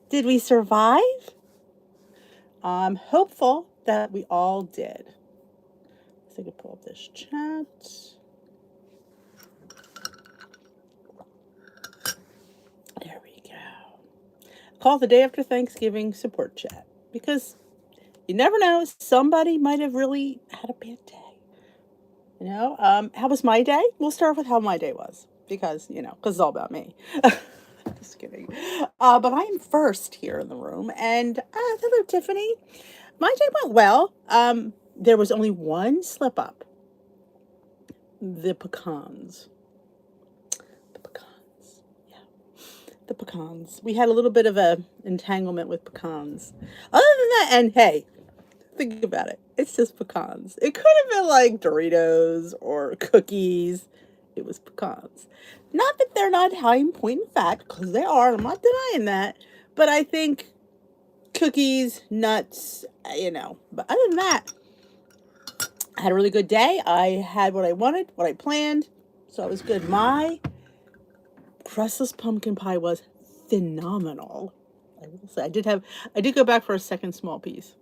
Did we survive? I'm hopeful that we all did. So I can pull up this chat. There we go. Call the day after Thanksgiving support chat, because you never know, somebody might have really had a bad day. How was my day? We'll start with how my day was, because it's all about me. Just kidding. But I am first here in the room, and hello, Tiffany. My day went well. There was only one slip up. The pecans. The pecans. Yeah. The pecans. We had a little bit of a entanglement with pecans. Other than that, and hey, think about it. It's just pecans. It could have been like Doritos or cookies. It was pecans. Not that they're not high in point and fat, because they are. I'm not denying that. But I think cookies, nuts, But other than that, I had a really good day. I had what I wanted, what I planned. So it was good. My crustless pumpkin pie was phenomenal. I will say I did go back for a second small piece.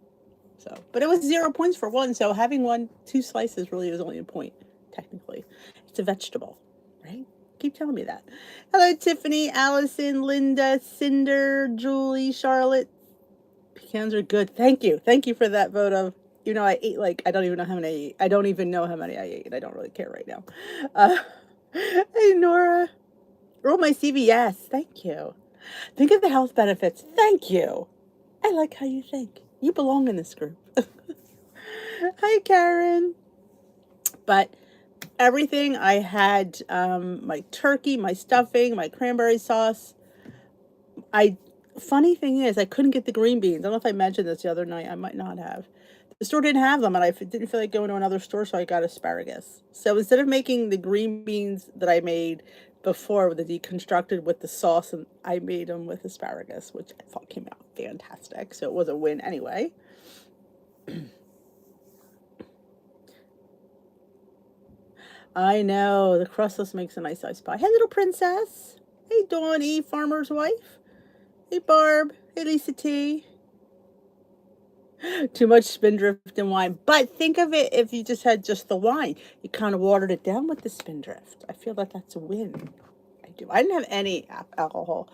So, but it was 0 points for one. So having two slices really is only a point, technically. It's a vegetable, right? Keep telling me that. Hello, Tiffany, Allison, Linda, Cinder, Julie, Charlotte. Pecans are good. Thank you. Thank you for that vote of, I ate I don't even know how many I ate. I don't even know how many I ate. I don't really care right now. Hey, Nora. Roll my CVS. Thank you. Think of the health benefits. Thank you. I like how you think. You belong in this group. Hi, Karen. But everything, I had my turkey, my stuffing, my cranberry sauce. Funny thing is, I couldn't get the green beans. I don't know if I mentioned this the other night. I might not have. The store didn't have them, and I didn't feel like going to another store, so I got asparagus. So instead of making the green beans that I made before, the deconstructed with the sauce, and I made them with asparagus, which I thought came out fantastic. So it was a win anyway. I know, the crustless makes a nice ice pie. Hey, little princess. Hey, Dawn E, farmer's wife. Hey, Barb. Hey, Lisa T. Too much spindrift and wine. But think of it, if you just had just the wine, you kind of watered it down with the spindrift. I feel like that's a win. I do. I didn't have any alcohol.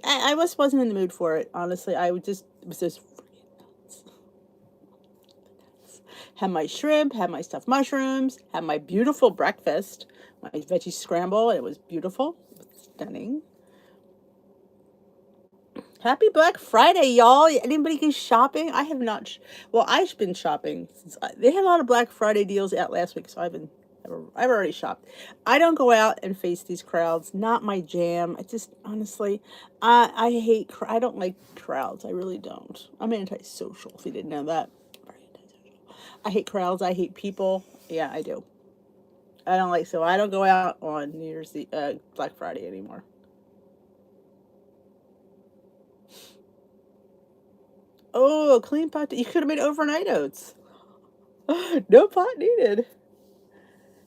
I just wasn't in the mood for it, honestly. It was just had my shrimp, had my stuffed mushrooms, had my beautiful breakfast, my veggie scramble. It was beautiful. It was stunning. Happy Black Friday, y'all. Anybody go shopping? I have not. Well, I've been shopping. They had a lot of Black Friday deals out last week, so I've already shopped. I don't go out and face these crowds. Not my jam. I just, honestly, I hate, I don't like crowds. I really don't. I'm antisocial, if you didn't know that. I hate crowds. I hate people. Yeah, I do. So I don't go out on New Year's Eve, Black Friday anymore. Oh, a clean pot. You could have made overnight oats. No pot needed.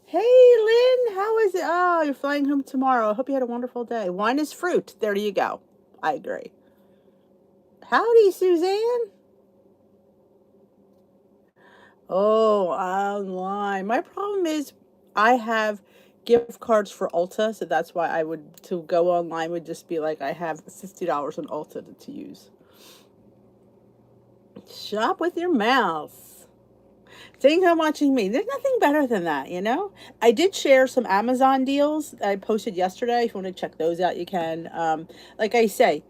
Hey, Lynn, how is it? Oh, you're flying home tomorrow. I hope you had a wonderful day. Wine is fruit. There you go. I agree. Howdy, Suzanne. Oh, online. My problem is I have gift cards for Ulta, so that's why to go online would just be like I have $50 on Ulta to use. Shop with your mouse. Sitting home watching me. There's nothing better than that, I did share some Amazon deals that I posted yesterday. If you want to check those out, you can. Like I say,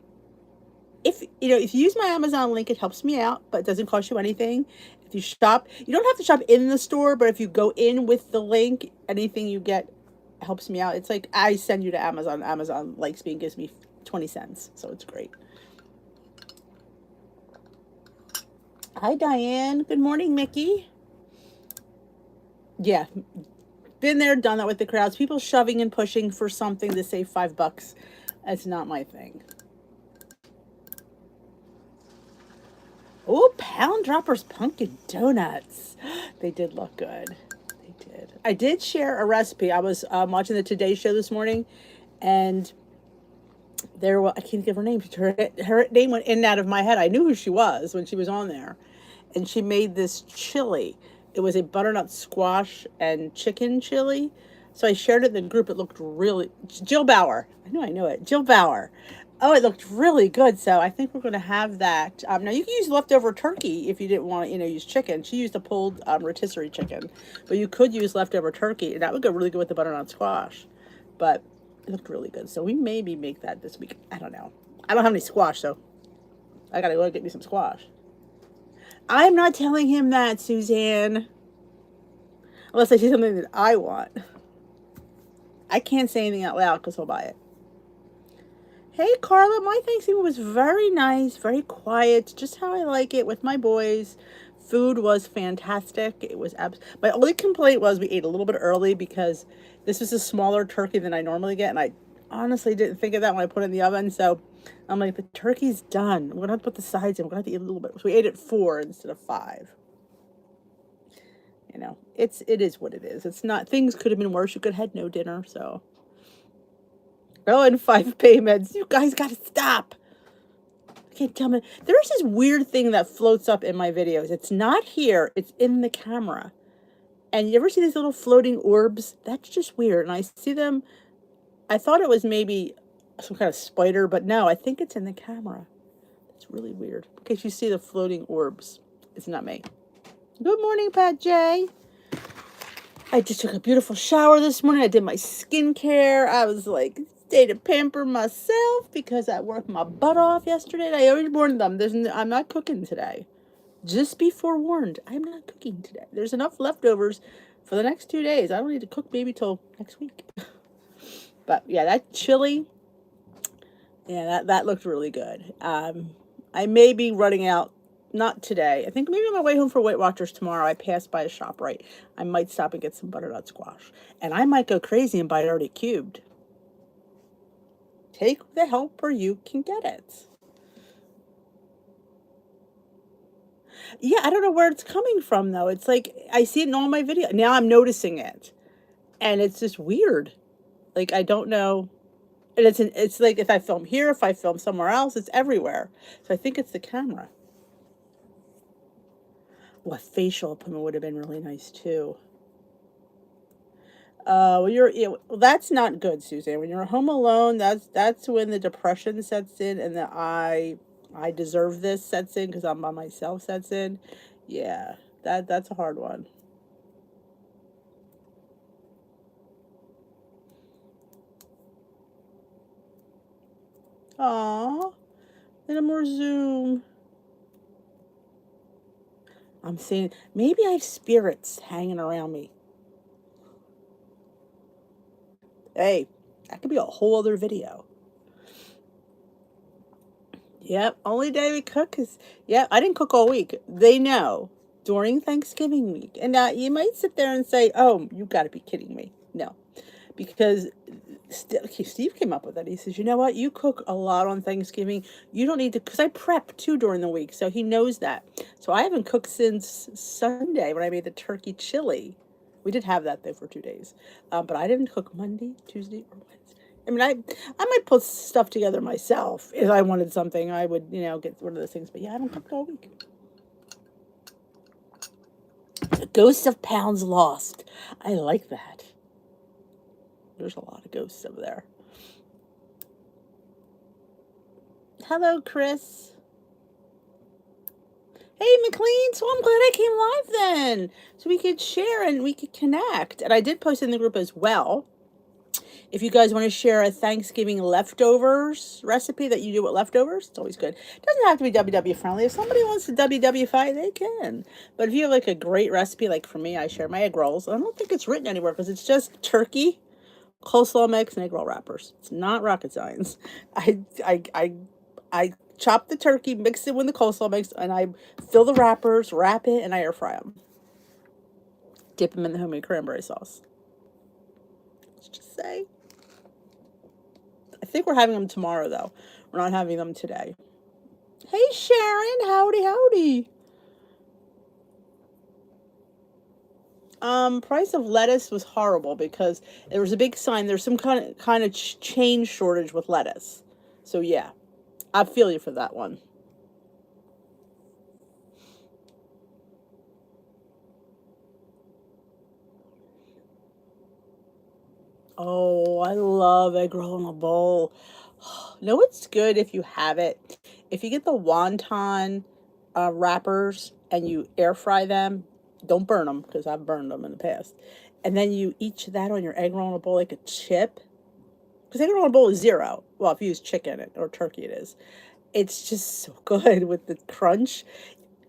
if you use my Amazon link, it helps me out, but it doesn't cost you anything. If you shop, you don't have to shop in the store, but if you go in with the link, anything you get helps me out. It's like I send you to Amazon. Amazon likes me and gives me 20 cents, so it's great. Hi, Diane. Good morning, Mickey. Yeah, been there, done that with the crowds. People shoving and pushing for something to save $5. That's not my thing. Oh, Pound Droppers pumpkin donuts. They did look good. They did. I did share a recipe. I was watching the Today Show this morning, and there was, I can't think of her name. Her name went in and out of my head. I knew who she was when she was on there. And she made this chili. It was a butternut squash and chicken chili. So I shared it in the group. It looked really, Jill Bauer. I knew it. Jill Bauer. Oh, it looked really good. So I think we're going to have that. Now you can use leftover turkey if you didn't want to, use chicken. She used a pulled rotisserie chicken, but you could use leftover turkey, and that would go really good with the butternut squash. But it looked really good. So we maybe make that this week. I don't know. I don't have any squash, so I gotta go get me some squash. I'm not telling him that, Suzanne. Unless I see something that I want. I can't say anything out loud because he'll buy it. Hey, Carla, my Thanksgiving was very nice, very quiet, just how I like it with my boys. Food was fantastic. It was my only complaint was we ate a little bit early because this was a smaller turkey than I normally get, and I honestly didn't think of that when I put it in the oven. So I'm like, the turkey's done. We're gonna have to put the sides in. We're gonna have to eat a little bit. So we ate at 4 instead of 5. It is what it is. It's not, things could have been worse. You could have had no dinner. So, oh, and 5 payments. You guys got to stop. I can't tell me. There's this weird thing that floats up in my videos. It's not here. It's in the camera. And you ever see these little floating orbs? That's just weird. And I see them. I thought it was maybe some kind of spider, but no, I think it's in the camera. It's really weird. In case you see the floating orbs, it's not me. Good morning, Pat J. I just took a beautiful shower this morning. I did my skincare. I was like, stay to pamper myself because I worked my butt off yesterday. And I already warned them. I'm not cooking today. Just be forewarned. I'm not cooking today. There's enough leftovers for the next 2 days. I don't need to cook maybe till next week. But yeah, that chili, yeah, that looked really good. I may be running out. Not today. I think maybe on my way home for Weight Watchers tomorrow, I pass by a ShopRite. I might stop and get some butternut squash. And I might go crazy and buy it already cubed. Take the help or you can get it. Yeah, I don't know where it's coming from, though. It's like, I see it in all my videos. Now I'm noticing it. And it's just weird. Like, I don't know. And it's like if I film here, if I film somewhere else, it's everywhere. So I think it's the camera. Well, a facial appointment would have been really nice too. Well, that's not good, Suzanne. When you're home alone, that's when the depression sets in and the I deserve this sets in because I'm by myself sets in. Yeah, that's a hard one. Aw, little more Zoom. I'm saying maybe I have spirits hanging around me. Hey, that could be a whole other video. Yep, only day we cook is, yeah, I didn't cook all week. They know during Thanksgiving week. And now you might sit there and say, oh, you got to be kidding me. No, because Steve came up with that. He says, you know what? You cook a lot on Thanksgiving. You don't need to, because I prep too during the week. So he knows that. So I haven't cooked since Sunday when I made the turkey chili. We did have that though for 2 days. But I didn't cook Monday, Tuesday, or Wednesday. I mean, I might put stuff together myself. If I wanted something, I would, get rid of those things. But yeah, I haven't cooked all week. The Ghost of Pounds Lost. I like that. There's a lot of ghosts over there. Hello, Chris. Hey, McLean. So I'm glad I came live then. So we could share and we could connect. And I did post in the group as well. If you guys want to share a Thanksgiving leftovers recipe that you do with leftovers, it's always good. It doesn't have to be WW friendly. If somebody wants to WW-fy, they can. But if you have like a great recipe, like for me, I share my egg rolls. I don't think it's written anywhere because it's just turkey, coleslaw mix, and egg roll wrappers. It's not rocket science. I chop the turkey, mix it with the coleslaw mix, and I fill the wrappers, wrap it, and I air fry them. Dip them in the homemade cranberry sauce. Let's just say. I think we're having them tomorrow, though. We're not having them today. Hey, Sharon. Howdy, howdy. Price of lettuce was horrible because there was a big sign. There's some kind of chain shortage with lettuce. So yeah, I feel you for that one. Oh, I love egg roll in a bowl. No, it's good if you have it. If you get the wonton wrappers and you air fry them, don't burn them because I've burned them in the past. And then you eat that on your egg roll in a bowl like a chip. Because egg roll in a bowl is zero. Well, if you use chicken or turkey, it is. It's just so good with the crunch.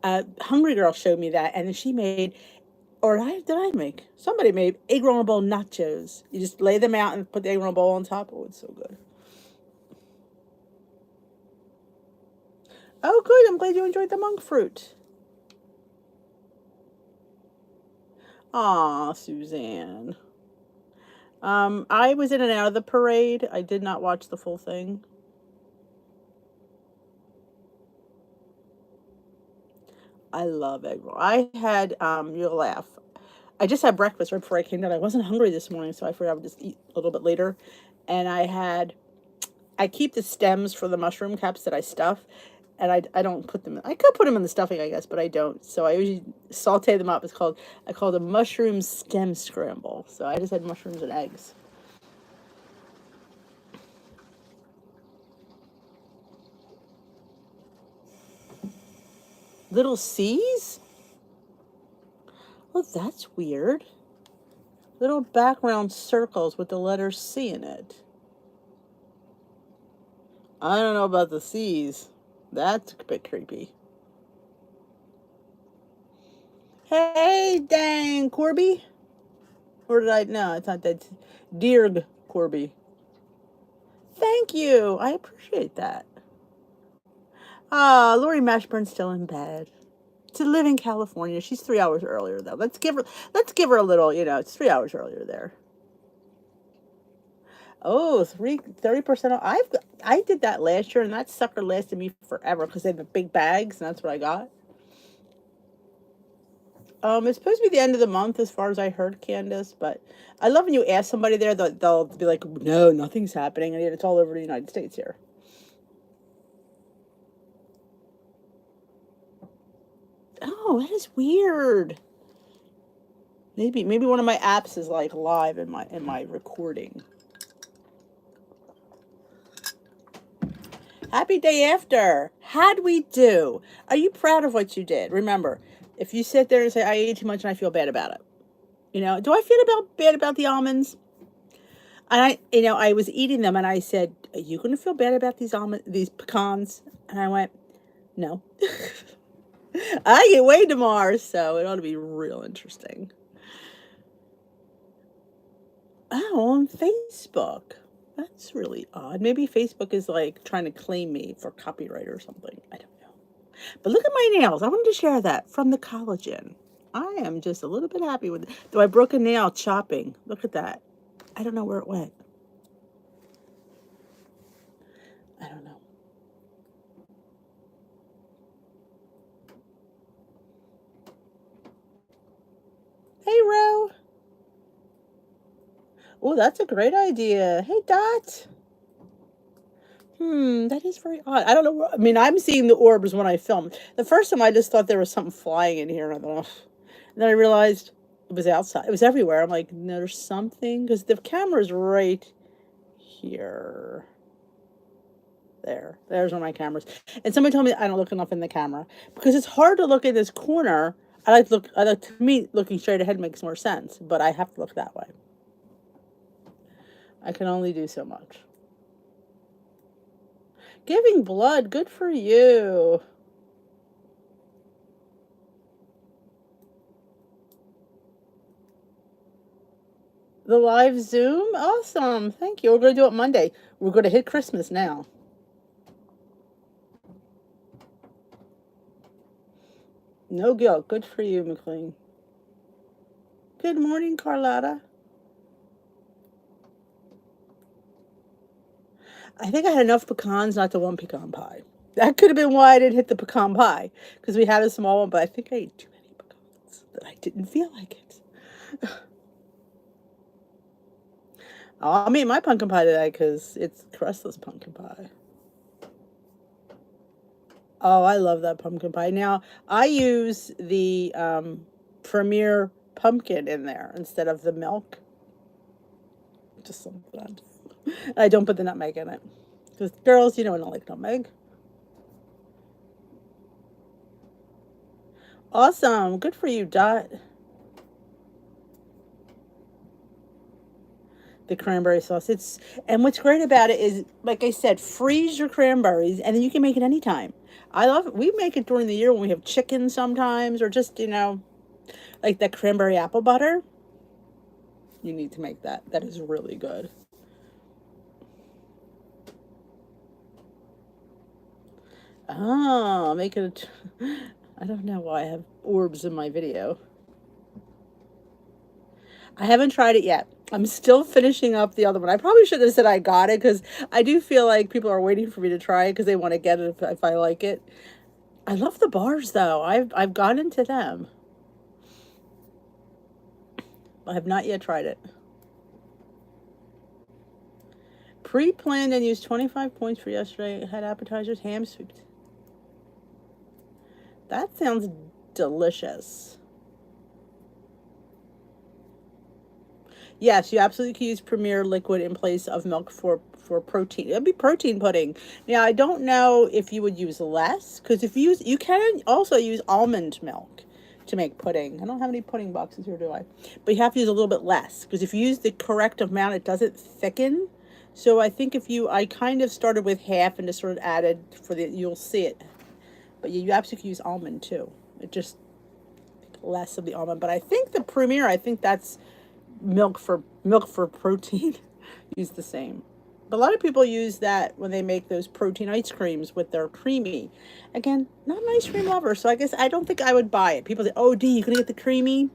Hungry Girl showed me that, and then she made, or did I make? Somebody made egg roll in a bowl nachos. You just lay them out and put the egg roll in a bowl on top. Oh, it's so good. Oh, good. I'm glad you enjoyed the monk fruit. Aw, Suzanne. I was in and out of the parade. I did not watch the full thing. I love egg roll. I had, you'll laugh. I just had breakfast right before I came down. I wasn't hungry this morning, so I figured I would just eat a little bit later. And I keep the stems for the mushroom caps that I stuff, and I don't put them. I could put them in the stuffing, I guess, but I don't. So I usually saute them up. I call it a mushroom stem scramble. So I just had mushrooms and eggs. Little C's? Oh, that's weird. Little background circles with the letter C in it. I don't know about the C's. That's a bit creepy. Hey, dang, Corby. Or did I? No, it's not that. Dear Corby. Thank you. I appreciate that. Ah, Lori Mashburn's still in bed. To live in California. She's 3 hours earlier though. Let's give her a little, it's 3 hours earlier there. Oh, 30% off. I did that last year and that sucker lasted me forever because they have the big bags and that's what I got. It's supposed to be the end of the month as far as I heard, Candace, but I love when you ask somebody there, they'll be like, no, nothing's happening, and yet it's all over the United States here. Oh, that is weird. Maybe one of my apps is like live in my recording. Happy day after. How'd we do? Are you proud of what you did? Remember, if you sit there and say I ate too much and I feel bad about it, do I feel bad about the almonds? And I was eating them and I said, "Are you going to feel bad about these pecans?" And I went, "No." I get weighed tomorrow, so it ought to be real interesting. Oh, on Facebook. That's really odd. Maybe Facebook is like trying to claim me for copyright or something. I don't know. But look at my nails. I wanted to share that from the collagen. I am just a little bit happy with it. Though I broke a nail chopping. Look at that. I don't know where it went. I don't know. Hey, Ro. Oh, that's a great idea. Hey, Dot. That is very odd. I don't know. I mean, I'm seeing the orbs when I film. The first time I just thought there was something flying in here. And then I realized it was outside. It was everywhere. I'm like, no, there's something. Because the camera's right here. There's one of my cameras. And somebody told me I don't look enough in the camera. Because it's hard to look in this corner. To me, looking straight ahead makes more sense. But I have to look that way. I can only do so much. Giving blood, good for you. The live Zoom? Awesome. Thank you. We're going to do it Monday. We're going to hit Christmas now. No guilt. Good for you, McLean. Good morning, Carlotta. I think I had enough pecans not to want pecan pie. That could have been why I didn't hit the pecan pie. Because we had a small one, but I think I ate too many pecans. That I didn't feel like it. I'll make my pumpkin pie today because it's crustless pumpkin pie. Oh, I love that pumpkin pie. Now, I use the Premier pumpkin in there instead of the milk. Just something I do. I don't put the nutmeg in it. Because girls, I don't like nutmeg. Awesome. Good for you, Dot. The cranberry sauce. And what's great about it is, like I said, freeze your cranberries and then you can make it anytime. I love it. We make it during the year when we have chicken sometimes, or just, like that cranberry apple butter. You need to make that. That is really good. Oh, make it. I don't know why I have orbs in my video. I haven't tried it yet. I'm still finishing up the other one. I probably should have said I got it because I do feel like people are waiting for me to try it because they want to get it if I like it. I love the bars though. I've gone into them. I have not yet tried it. Pre-planned and used 25 points for yesterday. Had appetizers, ham soup. That sounds delicious. Yes, you absolutely can use Premier liquid in place of milk for protein. It'd be protein pudding. Now, I don't know if you would use less because if you can also use almond milk to make pudding. I don't have any pudding boxes here, do I? But you have to use a little bit less because if you use the correct amount, it doesn't thicken. So I think I kind of started with half and just sort of added you'll see it. But you absolutely use almond too. It just less of the almond. But I think the Premier, I think that's milk for protein. Use the same. But a lot of people use that when they make those protein ice creams with their creamy. Again, not an ice cream lover, so I guess I don't think I would buy it. People say, "Oh, D, you can get the creamy."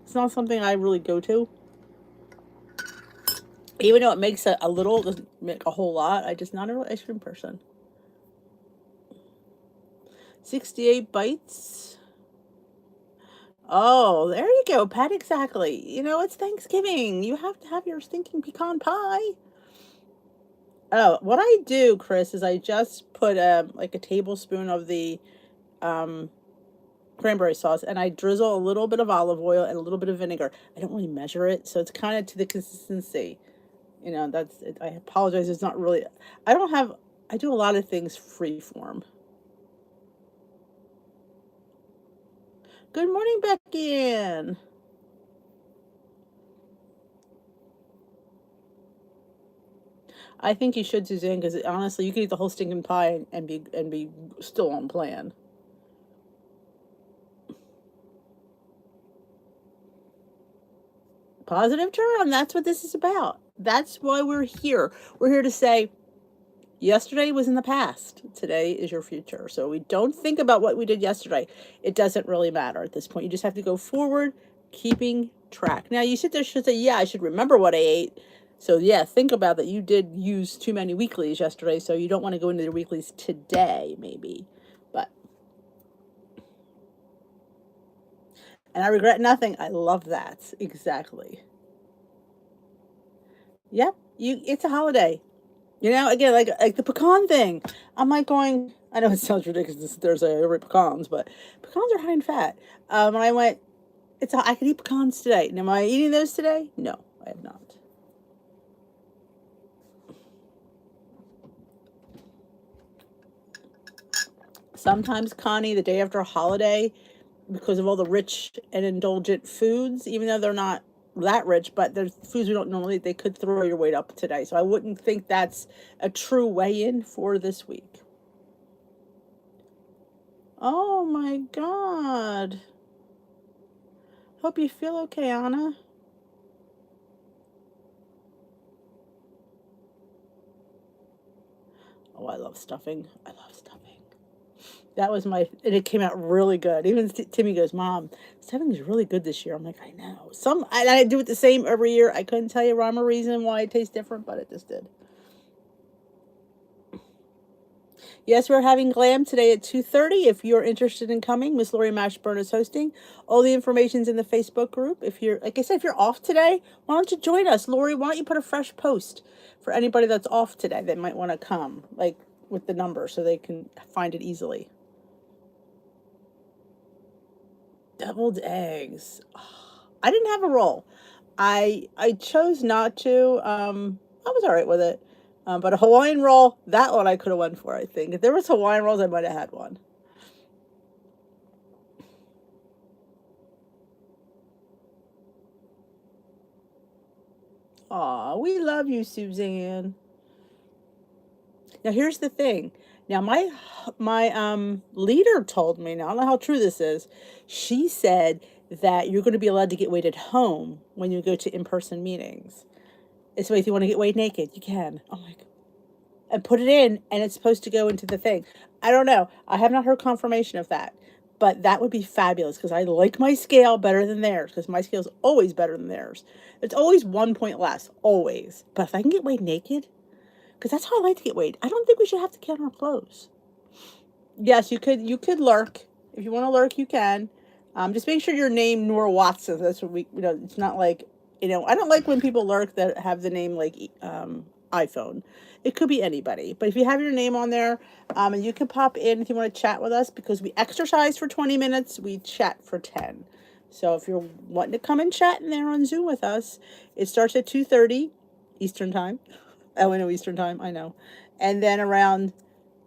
It's not something I really go to. Even though it makes a little, doesn't make a whole lot. I just not a real ice cream person. 68 bites. Oh, there you go, Pat. Exactly. It's Thanksgiving. You have to have your stinking pecan pie. Oh, what I do, Chris, is I just put like a tablespoon of the um, cranberry sauce, and I drizzle a little bit of olive oil and a little bit of vinegar. I don't really measure it, so it's kind of to the consistency. That's it. I apologize. It's not really. I don't have. I do a lot of things free form. Good morning, Becky. I think you should, Suzanne, because honestly, you could eat the whole stinking pie and be still on plan. Positive turn. That's what this is about. That's why we're here. We're here to say yesterday was in the past. Today is your future. So we don't think about what we did yesterday. It doesn't really matter at this point. You just have to go forward, keeping track. Now you sit there should say, yeah, I should remember what I ate. So yeah, think about that. You did use too many weeklies yesterday, so you don't want to go into your weeklies today, maybe. But and I regret nothing. I love that. Exactly. Yep. It's a holiday. Again, like the pecan thing. I'm like going. I know it sounds ridiculous. There's a pecans, but pecans are high in fat. And I went. I could eat pecans today. And am I eating those today? No, I have not. Sometimes, Connie, the day after a holiday, because of all the rich and indulgent foods, even though they're not that rich, but there's foods we don't normally eat, they could throw your weight up today. So I wouldn't think that's a true weigh-in for this week. Oh my God. Hope you feel okay, Anna. Oh, I love stuffing. I love stuffing. That was and it came out really good. Even Timmy goes, Mom, stuffing is really good this year. I'm like, I know. I do it the same every year. I couldn't tell you rhyme or reason why it tastes different, but it just did. Yes, we're having Glam today at 2:30. If you're interested in coming, Miss Lori Mashburn is hosting. All the information's in the Facebook group. If you're, like I said, if you're off today, why don't you join us? Lori, why don't you put a fresh post for anybody that's off today that might want to come? Like, with the number so they can find it easily. Deviled eggs. I didn't have a roll. I chose not to. I was all right with it. But a Hawaiian roll, that one I could have went for. I think if there was Hawaiian rolls, I might have had one. Aw, we love you, Suzanne. Now here's the thing. Now my leader told me. Now I don't know how true this is. She said that you're going to be allowed to get weighed at home when you go to in-person meetings. So if you want to get weighed naked, you can. Oh my god. And put it in, and it's supposed to go into the thing. I don't know. I have not heard confirmation of that. But that would be fabulous because I like my scale better than theirs because my scale is always better than theirs. It's always 1 point less, always. But if I can get weighed naked, because that's how I like to get weighed. I don't think we should have to count our clothes. Yes, you could lurk. If you want to lurk, you can. Just make sure your name Nora Watson. That's what it's not like, I don't like when people lurk that have the name like iPhone. It could be anybody. But if you have your name on there, and you can pop in if you want to chat with us because we exercise for 20 minutes, we chat for 10. So if you're wanting to come and chat in there on Zoom with us, it starts at 2:30 Eastern time. Oh, I know Eastern time, I know. And then around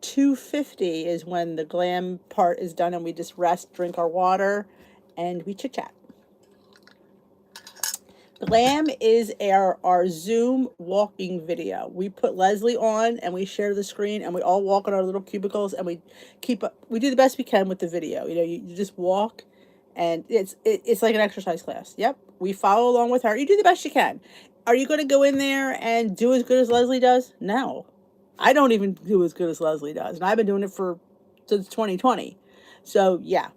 2:50 is when the glam part is done and we just rest, drink our water, and we chit chat. Glam is our Zoom walking video. We put Leslie on and we share the screen and we all walk in our little cubicles and we do the best we can with the video. You just walk and it's like an exercise class. Yep. We follow along with her. You do the best you can. Are you going to go in there and do as good as Leslie does? No. I don't even do as good as Leslie does. And I've been doing it since 2020. So yeah,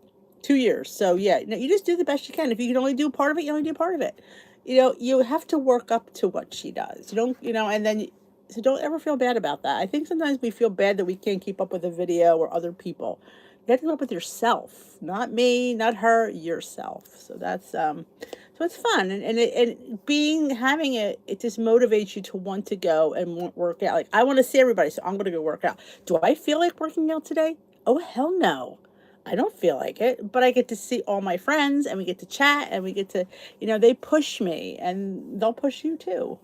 2 years. So yeah, no, you just do the best you can. If you can only do part of it, you only do part of it. You have to work up to what she does. You don't, and then, so don't ever feel bad about that. I think sometimes we feel bad that we can't keep up with a video or other people. You have to keep up with yourself, not me, not her, yourself. So so it's fun. And having it just motivates you to want to go and work out. Like, I want to see everybody, so I'm going to go work out. Do I feel like working out today? Oh, hell no. I don't feel like it, but I get to see all my friends and we get to chat and we get to, they push me and they'll push you too.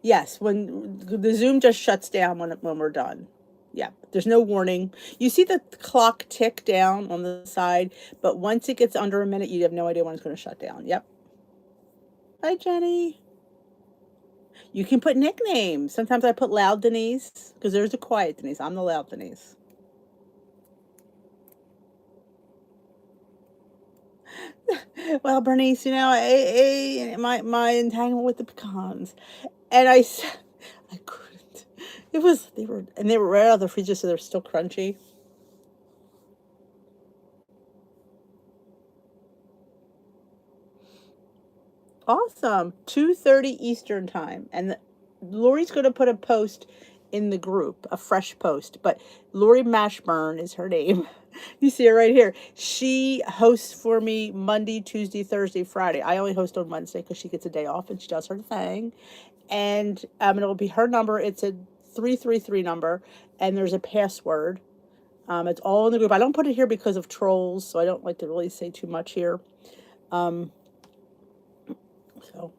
Yes, when the Zoom just shuts down when we're done. Yeah, there's no warning. You see the clock tick down on the side, but once it gets under a minute, you have no idea when it's going to shut down. Yep. Hi, Jenny. You can put nicknames. Sometimes I put Loud Denise because there's a quiet Denise. I'm the Loud Denise. Well, Bernice, my entanglement with the pecans, and I couldn't. They were right out of the freezer, so they're still crunchy. Awesome. 2:30 Eastern time, and Lori's going to put a post in the group, a fresh post. But Lori Mashburn is her name. You see her right here. She hosts for me Monday, Tuesday, Thursday, Friday. I only host on Wednesday because she gets a day off and she does her thing. And it'll be her number. It's a 333 number, and there's a password. It's all in the group. I don't put it here because of trolls, so I don't like to really say too much here. So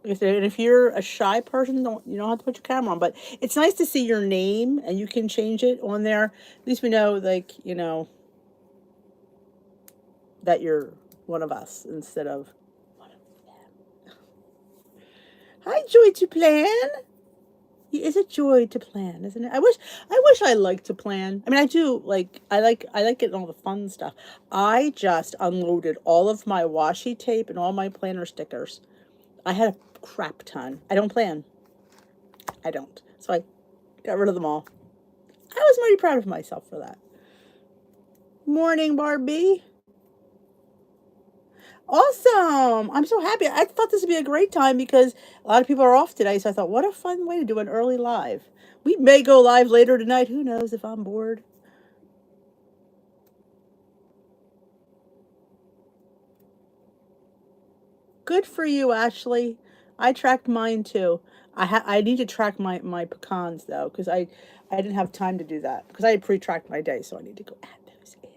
if you're a shy person, you don't have to put your camera on. But it's nice to see your name, and you can change it on there. At least we know, like, that you're one of us instead of one of them. Hi, Joy to Plan. It is a joy to plan, isn't it? I wish I liked to plan. I mean, I do I like getting all the fun stuff. I just unloaded all of my washi tape and all my planner stickers. I had a crap ton. I don't plan. I don't. So I got rid of them all. I was pretty proud of myself for that. Morning, Barbie. Awesome. I'm so happy. I thought this would be a great time because a lot of people are off today. So I thought, what a fun way to do an early live. We may go live later tonight. Who knows if I'm bored? Good for you, Ashley. I tracked mine too. I need to track my pecans though, because I didn't have time to do that because I had pre-tracked my day, so I need to go add those in.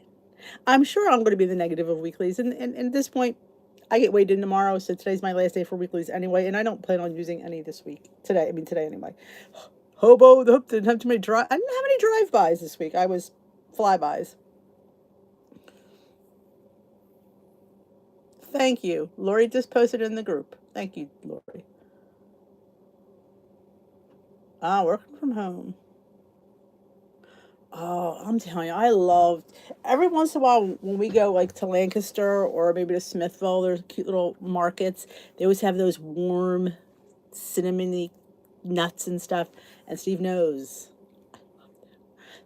I'm sure I'm going to be the negative of weeklies, and at this point, I get weighed in tomorrow, so today's my last day for weeklies anyway, and I don't plan on using any this week. Today, I mean today anyway. Hobo, didn't have too many drive. I didn't have any drive-bys this week. I was flybys. Thank you, Lori. Just posted in the group. Thank you, Lori. Ah, working from home. Oh, I'm telling you, I love every once in a while when we go like to Lancaster or maybe to Smithville, there's cute little markets. They always have those warm cinnamony nuts and stuff. And Steve knows.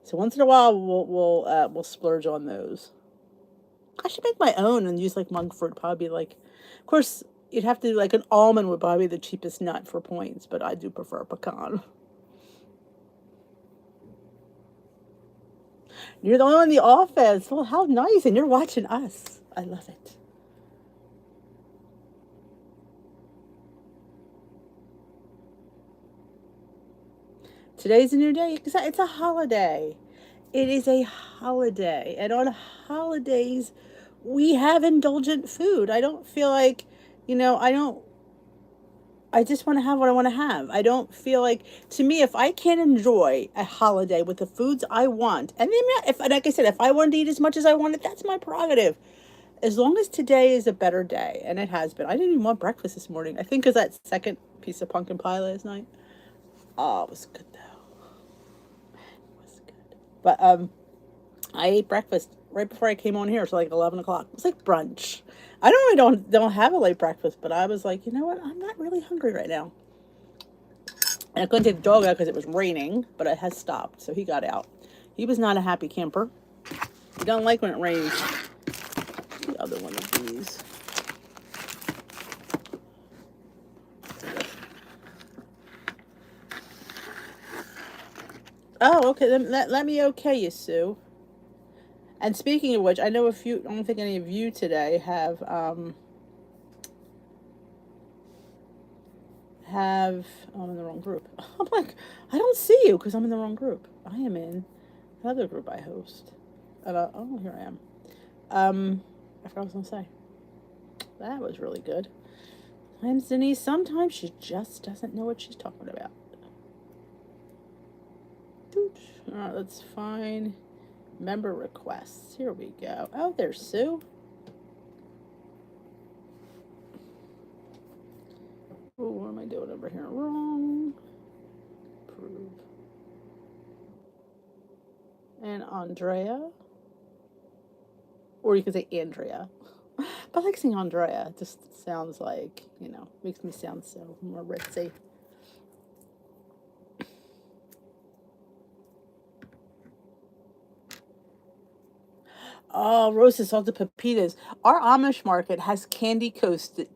So once in a while we'll splurge on those. I should make my own and use like monk fruit. Probably like, of course, you'd have to do like an almond would probably be the cheapest nut for points, but I do prefer pecan. You're the only one in the office. Well, how nice. And you're watching us. I love it. Today's a new day. It's a holiday. It is a holiday. And on holidays, we have indulgent food. I don't feel like, I don't, I just want to have what I want to have. I don't feel like, to me, if I can't enjoy a holiday with the foods I want, and then if, like I said, if I wanted to eat as much as I wanted, that's my prerogative. As long as today is a better day, and it has been. I didn't even want breakfast this morning. I think because that second piece of pumpkin pie last night. Oh, it was good though. It was good. But I ate breakfast right before I came on here, so like 11 o'clock. It was like brunch. I don't have a late breakfast, but I was like, you know what? I'm not really hungry right now. And I couldn't take the dog out because it was raining, but it has stopped, so he got out. He was not a happy camper. He don't like when it rains. The other one of these. Oh, okay. Let me okay you, Sue. And speaking of which, I know a few. I don't think any of you today have. Oh, I'm in the wrong group. I'm like, I don't see you because I'm in the wrong group. I am in another group I host. Oh, here I am. I forgot what I was gonna say. That was really good. Sometimes Denise, sometimes she just doesn't know what she's talking about. All right, let's find member requests. Here we go. Oh, there's Sue. Oh, what am I doing over here? Wrong. Approve. And Andrea. Or you could say Andrea. But I like saying Andrea. It just sounds like, makes me sound so more ritzy. Oh, roasted salted pepitas. Our Amish market has candy coated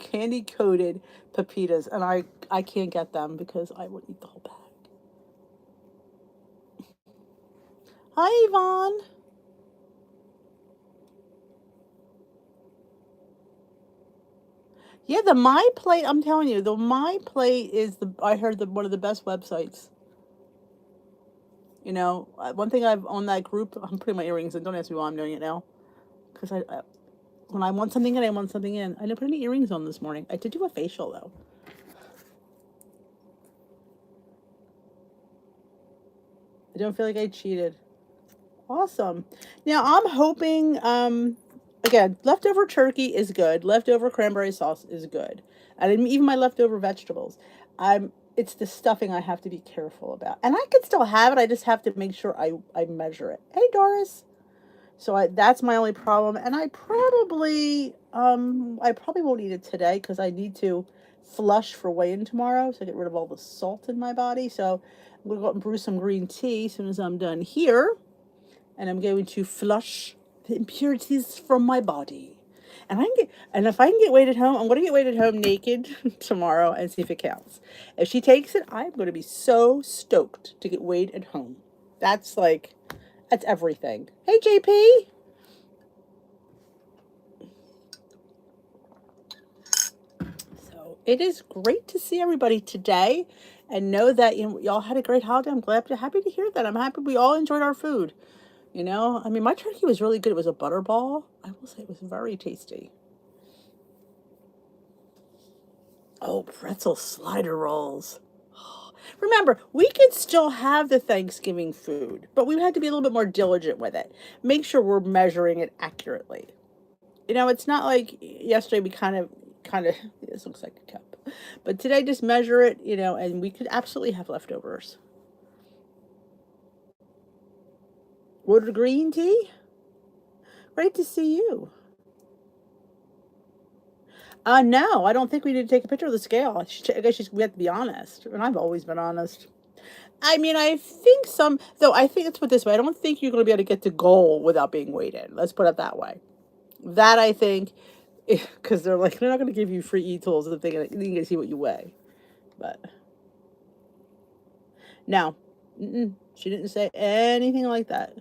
pepitas, and I can't get them because I would eat the whole bag. Hi, Yvonne. Yeah, the My Plate. I'm telling you, the My Plate is I heard one of the best websites. One thing I've on that group. I'm putting my earrings in. Don't ask me why I'm doing it now, because when I want something in, I want something in. I didn't put any earrings on this morning. I did do a facial though. I don't feel like I cheated. Awesome. Now I'm hoping again, leftover turkey is good. Leftover cranberry sauce is good. And even my leftover vegetables. It's the stuffing I have to be careful about. And I can still have it. I just have to make sure I measure it. Hey Doris. So that's my only problem. And I probably won't eat it today because I need to flush for weigh-in tomorrow, so I get rid of all the salt in my body. So I'm gonna go out and brew some green tea as soon as I'm done here, and I'm going to flush the impurities from my body. And if I can get weighed at home, I'm going to get weighed at home naked tomorrow and see if it counts. If she takes it, I'm going to be so stoked to get weighed at home. That's everything. Hey, JP. So it is great to see everybody today. and know that y'all had a great holiday. I'm glad, happy to hear that. I'm happy we all enjoyed our food. I mean, my turkey was really good. It was a butterball. I will say it was very tasty. Oh, pretzel slider rolls. Remember, we could still have the Thanksgiving food, but we had to be a little bit more diligent with it. Make sure we're measuring it accurately. It's not like yesterday we kind of this looks like a cup. But today just measure it, and we could absolutely have leftovers. Ordered green tea? Great to see you. No, I don't think we need to take a picture of the scale. I guess we have to be honest, and I've always been honest. I mean, I think though. I think let's put it this way. I don't think you're going to be able to get to goal without being weighted. Let's put it that way. That I think, because they're not going to give you free e-tools if they're going to see what you weigh. But no, she didn't say anything like that.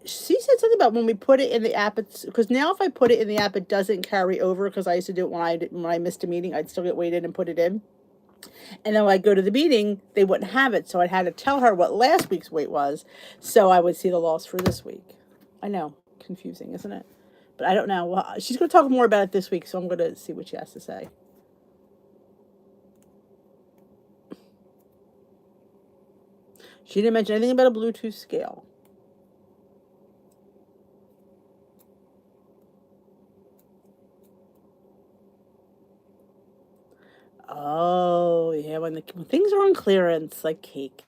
She said something about when we put it in the app. It's because now if I put it in the app, it doesn't carry over. Because I used to do it when I missed a meeting, I'd still get weighted and put it in. And then when I'd go to the meeting, they wouldn't have it. So I had to tell her what last week's weight was, so I would see the loss for this week. I know, confusing, isn't it? But I don't know. Well, she's going to talk more about it this week, so I'm going to see what she has to say. She didn't mention anything about a Bluetooth scale. Oh, yeah, when things are on clearance, like cake.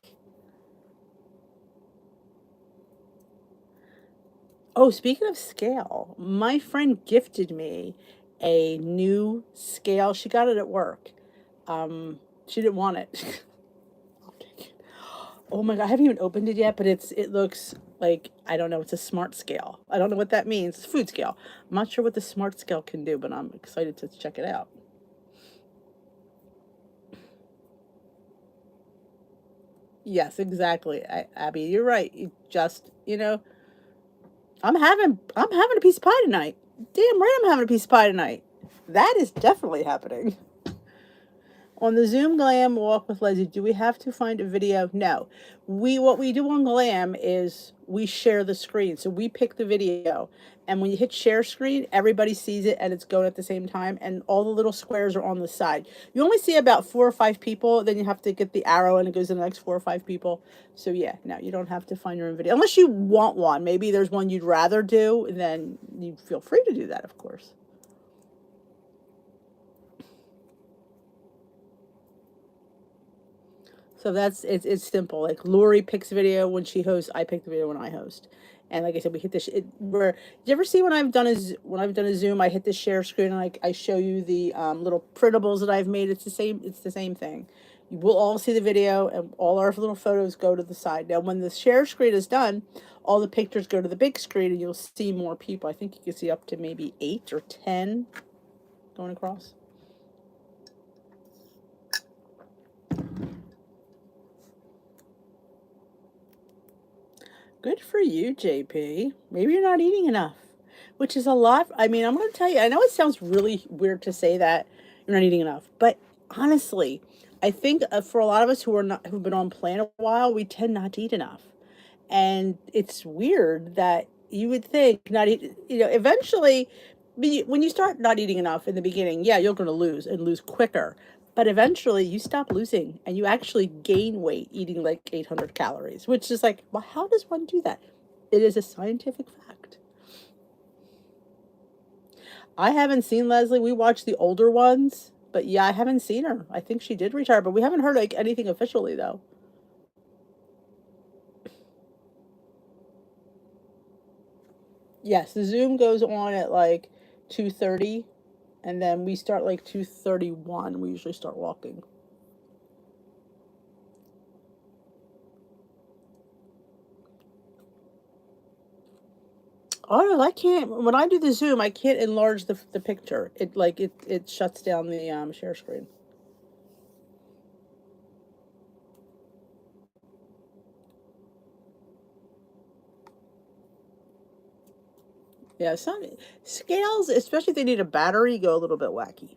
Oh, speaking of scale, my friend gifted me a new scale. She got it at work. She didn't want it. I'll take it. Oh my God, I haven't even opened it yet, but it looks like, I don't know, it's a smart scale. I don't know what that means. It's a food scale. I'm not sure what the smart scale can do, but I'm excited to check it out. Yes, exactly. Abby, you're right. I'm having a piece of pie tonight. Damn right I'm having a piece of pie tonight. That is definitely happening. On the Zoom Glam walk with Leslie, do we have to find a video? No. What we do on Glam is we share the screen. So we pick the video, and when you hit share screen, everybody sees it and it's going at the same time, and all the little squares are on the side. You only see about 4 or 5 people, then you have to get the arrow and it goes to the next 4 or 5 people. So yeah, no, you don't have to find your own video unless you want one. Maybe there's one you'd rather do, and then you feel free to do that, of course. So it's simple. Like Lori picks video when she hosts, I pick the video when I host. And like I said, we hit this. Where did you ever see when I've done a Zoom? I hit the share screen and I show you the little printables that I've made. It's the same. It's the same thing. You will all see the video, and all our little photos go to the side. Now, when the share screen is done, all the pictures go to the big screen, and you'll see more people. I think you can see up to maybe 8 or 10 going across. Good for you, JP. Maybe you're not eating enough, which is a lot. I mean, I'm going to tell you, I know it sounds really weird to say that you're not eating enough, but honestly, I think for a lot of us who've been on plan a while, we tend not to eat enough. And it's weird that you would think not eat, eventually, when you start not eating enough in the beginning, yeah, you're going to lose and lose quicker. But eventually you stop losing and you actually gain weight eating like 800 calories, which is like, well, how does one do that? It is a scientific fact. I haven't seen Leslie. We watched the older ones, but yeah, I haven't seen her. I think she did retire, but we haven't heard like anything officially though. Yes, the Zoom goes on at like 2:30, and then we start like 2:31. We usually start walking. Oh no, I can't. When I do the Zoom, I can't enlarge the picture. It shuts down the share screen. Yeah, some scales, especially if they need a battery, go a little bit wacky.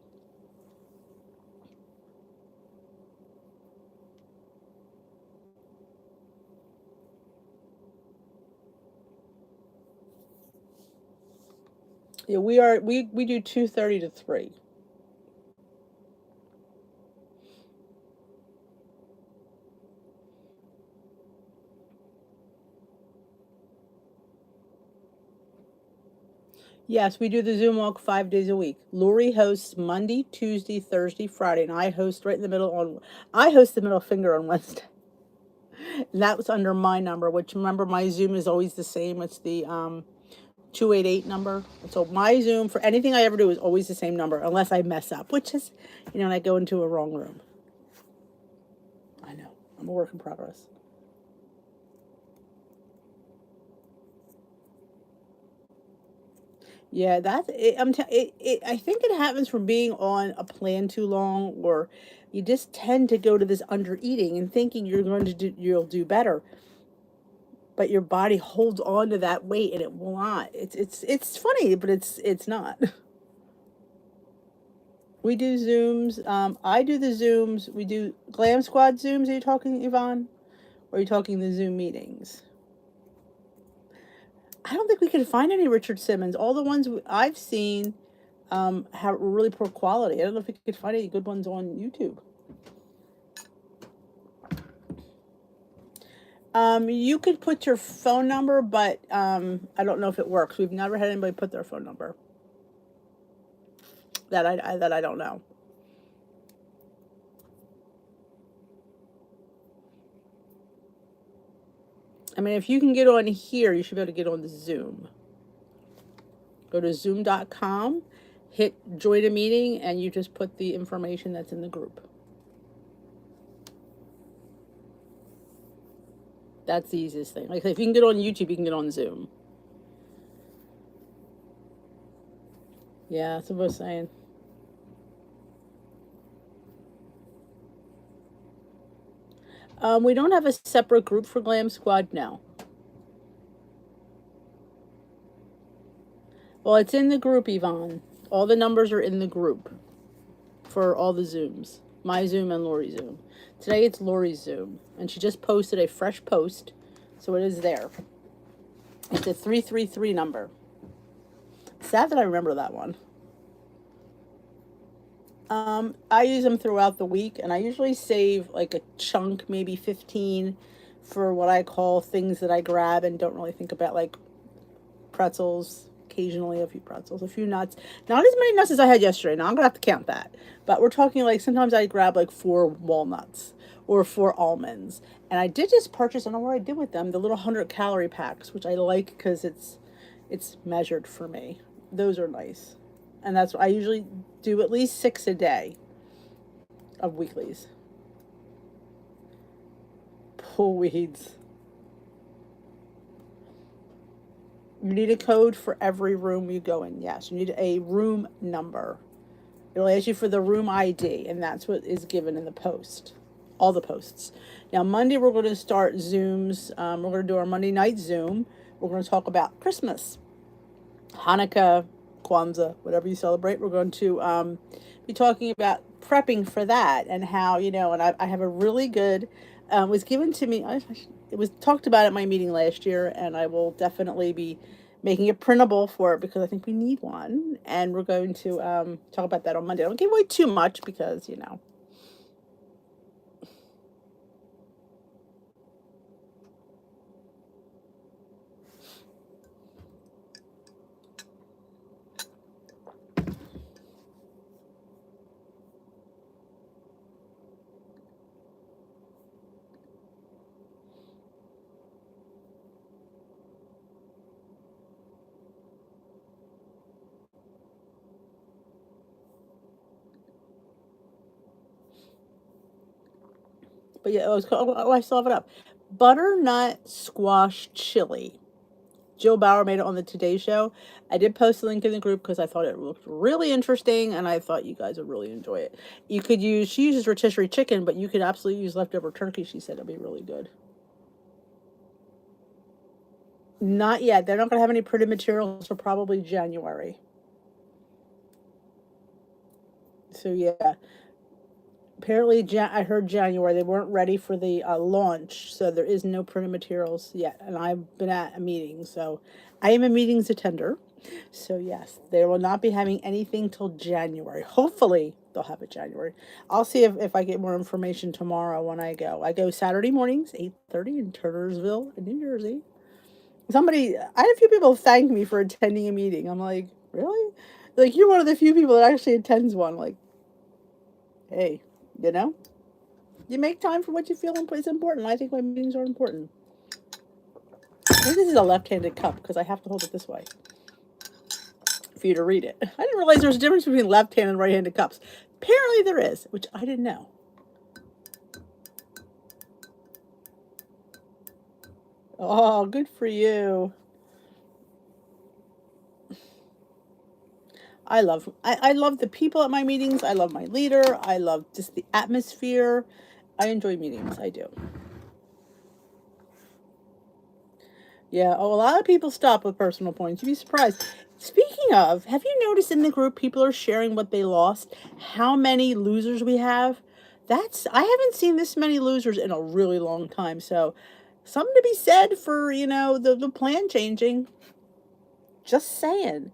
Yeah, we do 2:30 to 3. Yes, we do the Zoom walk 5 days a week. Lori hosts Monday, Tuesday, Thursday, Friday, and I host right in the middle on. I host the middle finger on Wednesday. And that was under my number, which remember my Zoom is always the same. It's the 288 number. So my Zoom for anything I ever do is always the same number, unless I mess up, which is, and I go into a wrong room. I know. I'm a work in progress. Yeah, that's it. I think it happens from being on a plan too long, or you just tend to go to this under eating and thinking you'll do better, but your body holds on to that weight and it will not. It's funny, but it's not. We do Zooms. I do the Zooms. We do Glam Squad Zooms. Are you talking, Yvonne? Or are you talking the Zoom meetings? I don't think we can find any Richard Simmons. All the ones I've seen have really poor quality. I don't know if we could find any good ones on YouTube. You could put your phone number, but I don't know if it works. We've never had anybody put their phone number. That I don't know. I mean, if you can get on here, you should be able to get on the Zoom. Go to zoom.com, hit join a meeting, and you just put the information that's in the group. That's the easiest thing. Like if you can get on YouTube, you can get on Zoom. Yeah, that's what I was saying. We don't have a separate group for Glam Squad now. Well, it's in the group, Yvonne. All the numbers are in the group for all the Zooms. My Zoom and Lori's Zoom. Today it's Lori's Zoom, and she just posted a fresh post, so it is there. It's a 333 number. Sad that I remember that one. I use them throughout the week, and I usually save like a chunk, maybe 15, for what I call things that I grab and don't really think about, like pretzels, occasionally a few pretzels, a few nuts. Not as many nuts as I had yesterday. Now I'm gonna have to count that. But we're talking like sometimes I grab like 4 walnuts or 4 almonds. And I did just purchase, I don't know what I did with them, the little 100 calorie packs, which I like because it's measured for me. Those are nice. And that's what I usually do, at least 6 a day of weeklies. Pull weeds. You need a code for every room you go in. Yes, you need a room number. It'll ask you for the room ID, and that's what is given in the post. All the posts. Now, Monday, we're going to start Zooms. We're going to do our Monday night Zoom. We're going to talk about Christmas, Hanukkah, Kwanzaa, whatever you celebrate. We're going to be talking about prepping for that and how, and I have a really good, was given to me, it was talked about at my meeting last year, and I will definitely be making a printable for it because I think we need one. And we're going to talk about that on Monday. I don't give away too much because. But yeah, I still have it up. Butternut squash chili. Jill Bauer made it on the Today Show. I did post a link in the group because I thought it looked really interesting, and I thought you guys would really enjoy it. She uses rotisserie chicken, but you could absolutely use leftover turkey. She said it'd be really good. Not yet. They're not going to have any printed materials for probably January. So yeah, apparently I heard January. They weren't ready for the launch, so there is no printed materials yet. And I've been at a meeting, so I am a meetings attender. So yes, they will not be having anything till January. Hopefully they'll have it January. I'll see if I get more information tomorrow when I go. I go Saturday mornings, 8:30 in Turnersville, in New Jersey. I had a few people thank me for attending a meeting. I'm like, really? Like, you're one of the few people that actually attends one. Like, hey, you know, you make time for what you feel is important. I think my meetings are important. I think this is a left-handed cup because I have to hold it this way for you to read it. I didn't realize there was a difference between left-handed and right-handed cups. Apparently there is, which I didn't know. Oh, good for you. I love the people at my meetings. I love my leader. I love just the atmosphere. I enjoy meetings. I do. Yeah. Oh, a lot of people stop with personal points. You'd be surprised. Speaking of, have you noticed in the group people are sharing what they lost? How many losers we have? I haven't seen this many losers in a really long time. So, something to be said for, the plan changing. Just saying.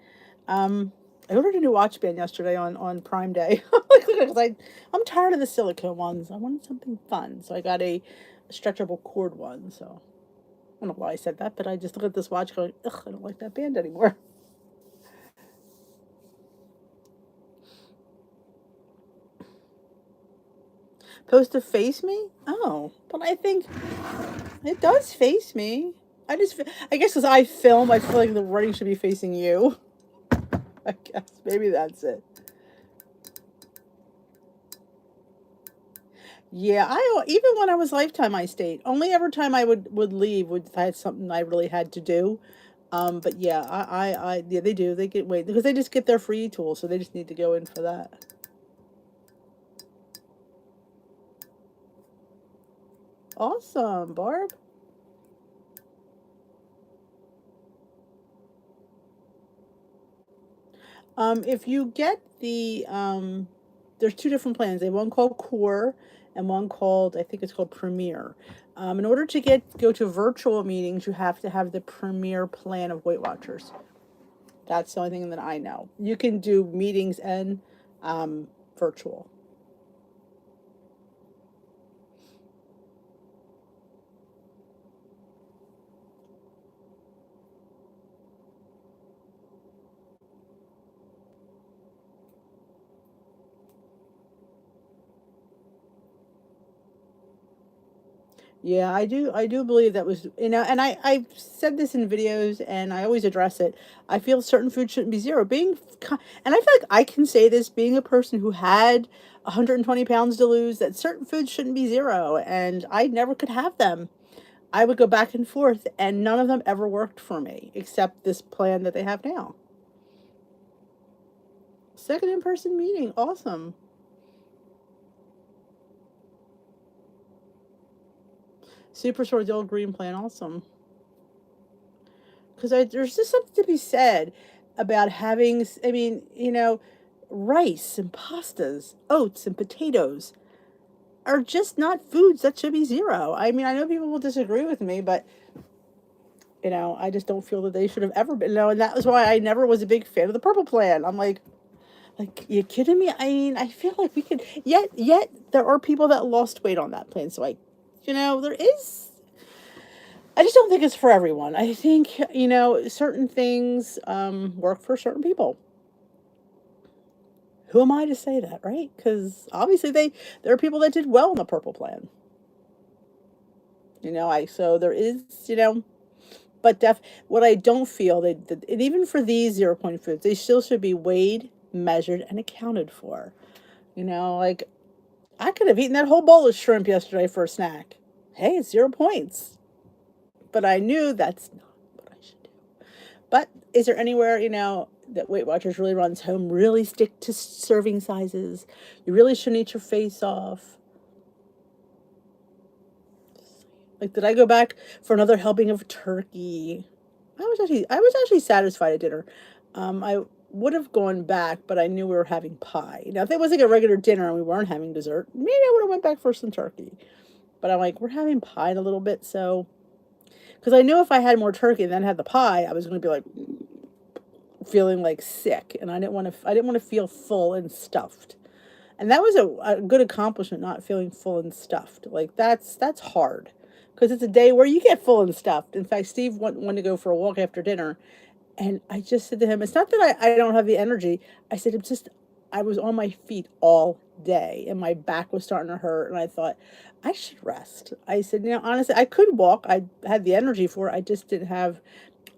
I ordered a new watch band yesterday on Prime Day. Because I'm tired of the silicone ones. I wanted something fun. So I got a stretchable cord one. So I don't know why I said that, but I just look at this watch going, ugh, I don't like that band anymore. Supposed to face me? Oh, but I think it does face me. I guess because I film, I feel like the writing should be facing you. I guess maybe that's it. Yeah, even when I was Lifetime, I stayed. Only every time I would leave would if I had something I really had to do. But yeah, yeah, they do. They get wait because they just get their free tool, so they just need to go in for that. Awesome, Barb. If you get there's two different plans. They have one called Core and one called I think it's called Premier. In order to go to virtual meetings, you have to have the Premier plan of Weight Watchers. That's the only thing that I know. You can do meetings and virtual. Yeah, I do believe that was, and I've said this in videos and I always address it. I feel certain food shouldn't be zero. And I feel like I can say this being a person who had 120 pounds to lose, that certain foods shouldn't be zero. And I never could have them. I would go back and forth and none of them ever worked for me except this plan that they have now. Second in-person meeting. Awesome. Super Sword, the old green plan. Awesome. Because there's just something to be said about having, I mean, rice and pastas, oats and potatoes are just not foods that should be zero. I mean, I know people will disagree with me, but I just don't feel that they should have ever been. And that was why I never was a big fan of the purple plan. I'm like, you kidding me? I mean, I feel like we could. Yet there are people that lost weight on that plan. So there is. I just don't think it's for everyone. I think, certain things work for certain people. Who am I to say that, right? Because obviously there are people that did well in the purple plan. So there is, but what I don't feel and even for these 0 point foods, they still should be weighed, measured, and accounted for. Like I could have eaten that whole bowl of shrimp yesterday for a snack. Hey, it's 0 points. But I knew that's not what I should do. But is there anywhere, that Weight Watchers really runs home? Really stick to serving sizes. You really shouldn't eat your face off. Like, did I go back for another helping of turkey? I was actually satisfied at dinner. I would have gone back, but I knew we were having pie. Now, if it was like a regular dinner and we weren't having dessert, maybe I would have went back for some turkey. But I'm like, we're having pie in a little bit, so because I knew if I had more turkey and then had the pie, I was going to be like, feeling like sick, and I didn't want to feel full and stuffed. And that was a good accomplishment, not feeling full and stuffed. Like that's hard because it's a day where you get full and stuffed. In fact, Steve wanted to go for a walk after dinner, and I just said to him, it's not that I don't have the energy. I said, it's just, I was on my feet all day and my back was starting to hurt. And I thought, I should rest. I said, you know, honestly, I could walk. I had the energy for it. I just didn't have,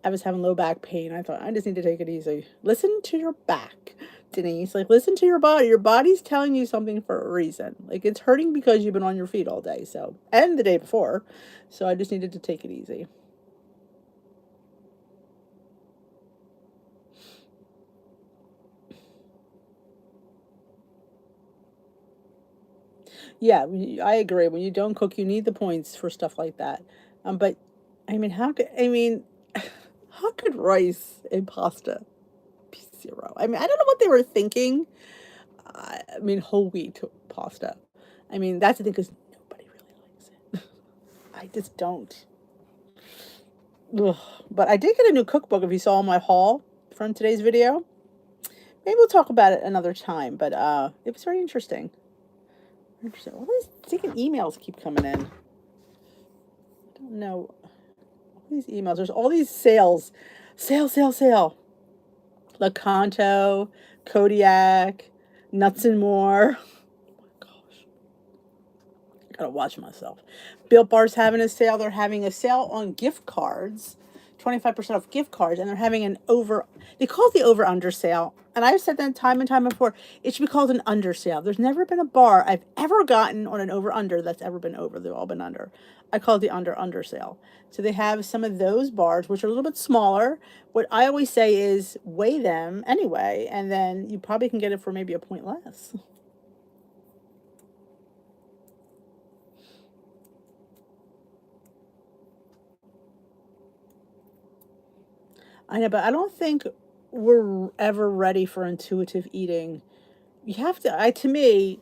I was having low back pain. I thought, I just need to take it easy. Listen to your back, Denise. Like, listen to your body. Your body's telling you something for a reason. Like, it's hurting because you've been on your feet all day. So, and the day before. So I just needed to take it easy. Yeah, I agree. When you don't cook, you need the points for stuff like that. But I mean, I mean, how could rice and pasta be zero? I mean, I don't know what they were thinking. I mean, whole wheat pasta. I mean, that's the thing because nobody really likes it. I just don't. Ugh. But I did get a new cookbook. If you saw my haul from today's video, maybe we'll talk about it another time. But it was very interesting. Interesting. All these freaking emails keep coming in. I don't know. All these emails. There's all these sales. Sale, sale, sale. Lakanto, Kodiak, Nuts and More. Gosh, I gotta watch myself. Built Bar's having a sale. They're having a sale on gift cards, 25% off gift cards, and they're having an over. They call it the over under sale, and I've said that time and time before. It should be called an under sale. There's never been a bar I've ever gotten on an over under that's ever been over. They've all been under. I call it the under sale. So they have some of those bars, which are a little bit smaller. What I always say is weigh them anyway, and then you probably can get it for maybe a point less. I know, but I don't think we're ever ready for intuitive eating. You have to, to me,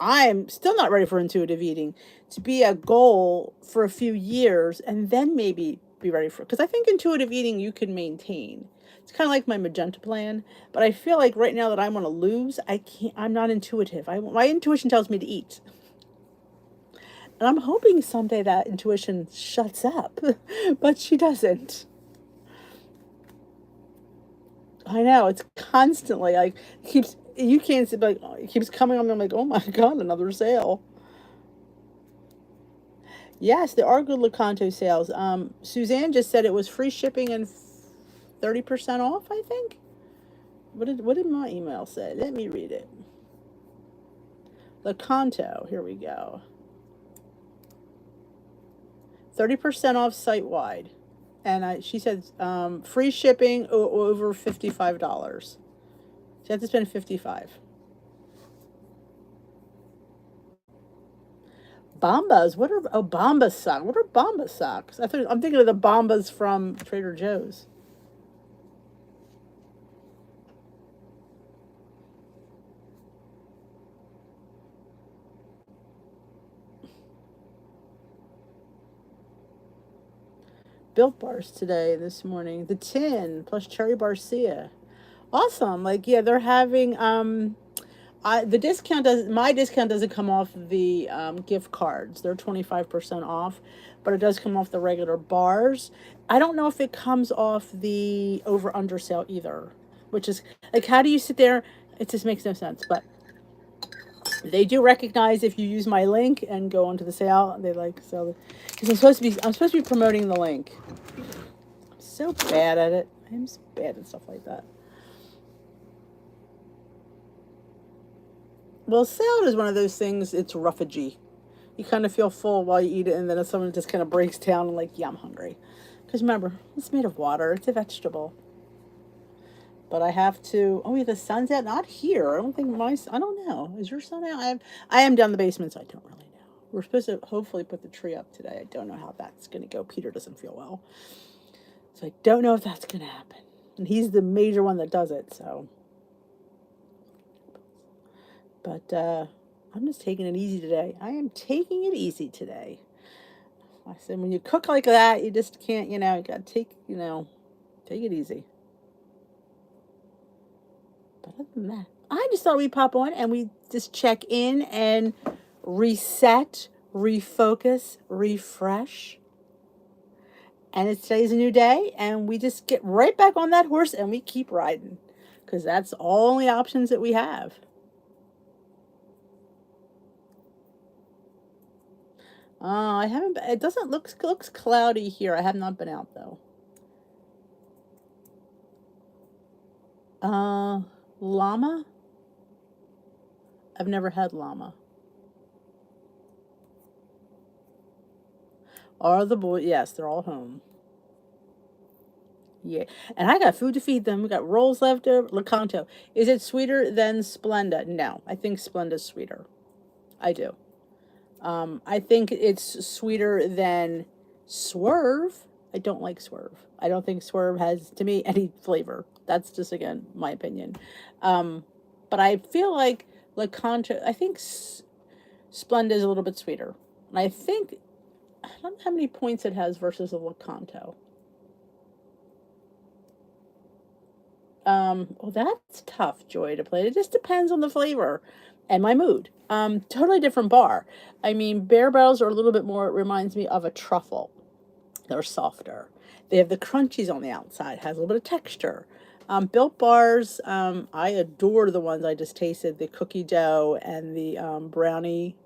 I'm still not ready for intuitive eating to be a goal for a few years and then maybe be ready for, because I think intuitive eating you can maintain. It's kind of like my magenta plan, but I feel like right now that I want to lose, I can't, I'm not intuitive. My intuition tells me to eat. And I'm hoping someday that intuition shuts up, but she doesn't. I know it's constantly like keeps you can't see like it keeps coming on me. I'm like, oh my god, another sale. Yes, there are good Lakanto sales. Suzanne just said it was free shipping and 30% off. I think. What did my email say? Let me read it. Lakanto. Here we go. 30% off site wide, and she said free shipping over $55. So you have to spend 55. Bombas. What are Bomba socks? What are Bomba socks? I'm thinking of the Bombas from Trader Joe's. Built bars today this morning. The tin plus cherry barcia. Awesome. Like yeah, they're having the discount does my discount doesn't come off the gift cards. They're 25% off, but it does come off the regular bars. I don't know if it comes off the over under sale either, which is like how do you sit there? It just makes no sense. But they do recognize if you use my link and go onto the sale. They like so because I'm supposed to be promoting the link. I'm so bad at it. I'm so bad at stuff like that. Well, salad is one of those things. It's roughagey. You kind of feel full while you eat it, and then if someone just kind of breaks down and like, yeah, I'm hungry. Because remember, it's made of water. It's a vegetable. But I have to. Oh, yeah, the sun's out. Not here. I don't think my. I don't know. Is your sun out? I am down the basement, so I don't really know. We're supposed to hopefully put the tree up today. I don't know how that's going to go. Peter doesn't feel well, so I don't know if that's going to happen. And he's the major one that does it. So, but I'm just taking it easy today. I am taking it easy today. I said, when you cook like that, you just can't. You got to take. Take it easy. But other than that, I just thought we'd pop on and we just check in and reset, refocus, refresh. And it's today's a new day, and we just get right back on that horse and we keep riding. Because that's all the options that we have. I haven't. It doesn't looks cloudy here. I have not been out though. Llama. I've never had llama. Are the boys? Yes, they're all home. Yeah, and I got food to feed them. We got rolls left over. Lakanto. Is it sweeter than Splenda? No, I think Splenda's sweeter. I do. I think it's sweeter than Swerve. I don't like Swerve. I don't think Swerve has, to me, any flavor. That's just, again, my opinion. But I feel like Lakanto, I think Splenda is a little bit sweeter. And I think, I don't know how many points it has versus a Lakanto. Well, that's tough, Joy, to play. It just depends on the flavor and my mood. Totally different bar. I mean, Bear Barrels are a little bit more, it reminds me of a truffle. They're softer. They have the crunchies on the outside, has a little bit of texture. Built Bars, I adore the ones I just tasted, the cookie dough and the brownie